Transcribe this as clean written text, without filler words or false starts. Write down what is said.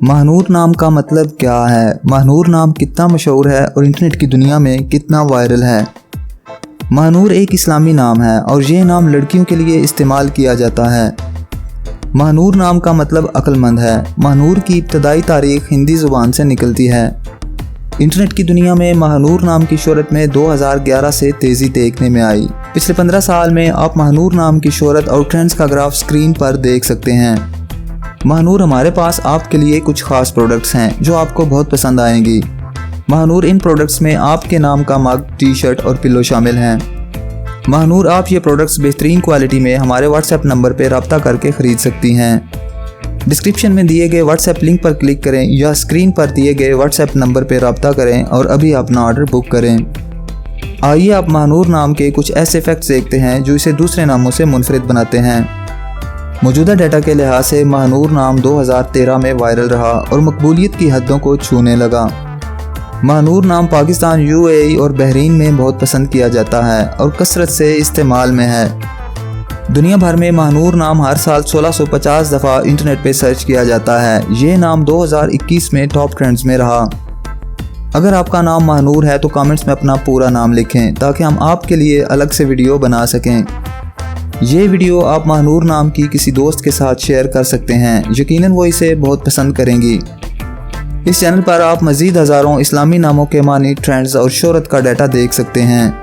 महानूर नाम का मतलब क्या है? महानूर नाम कितना मशहूर है और इंटरनेट की दुनिया में कितना वायरल है? महानूर एक इस्लामी नाम है और ये नाम लड़कियों के लिए इस्तेमाल किया जाता है। महानूर नाम का मतलब अक्लमंद है। महानूर की इब्तदाई तारीख हिंदी ज़ुबान से निकलती है। इंटरनेट की दुनिया में महानूर नाम की शोहरत में 2011 से तेज़ी देखने में आई। पिछले 15 साल में आप महानूर नाम की शोहरत और ट्रेंड्स का ग्राफ स्क्रीन पर देख सकते हैं। महानूर हमारे पास आपके लिए कुछ खास प्रोडक्ट्स हैं जो आपको बहुत पसंद आएंगी। महानूर इन प्रोडक्ट्स में आपके नाम का मग, टी शर्ट और पिलो शामिल हैं। महानूर आप ये प्रोडक्ट्स बेहतरीन क्वालिटी में हमारे व्हाट्सएप नंबर पर रब्ता करके ख़रीद सकती हैं। डिस्क्रिप्शन में दिए गए व्हाट्सएप लिंक पर क्लिक करें या स्क्रीन पर दिए गए व्हाट्सएप नंबर पर रब्ता करें और अभी अपना ऑर्डर बुक करें। आइए आप महानूर नाम के कुछ ऐसे फैक्ट्स देखते हैं जो इसे दूसरे नामों से मुनफरिद बनाते हैं। मौजूदा डाटा के लिहाज से महानूर नाम 2013 में वायरल रहा और मकबूलियत की हदों को छूने लगा। महानूर नाम पाकिस्तान, यूएई और बहरीन में बहुत पसंद किया जाता है और कसरत से इस्तेमाल में है। दुनिया भर में महानूर नाम हर साल 1650 दफ़ा इंटरनेट पे सर्च किया जाता है। ये नाम 2021 में टॉप ट्रेंड्स में रहा। अगर आपका नाम महानूर है तो कमेंट्स में अपना पूरा नाम लिखें ताकि हम आपके लिए अलग से वीडियो बना सकें। ये वीडियो आप महानूर नाम की किसी दोस्त के साथ शेयर कर सकते हैं, यकीनन वो इसे बहुत पसंद करेंगी। इस चैनल पर आप मज़ीद हज़ारों इस्लामी नामों के मानी, ट्रेंड्स और शोहरत का डाटा देख सकते हैं।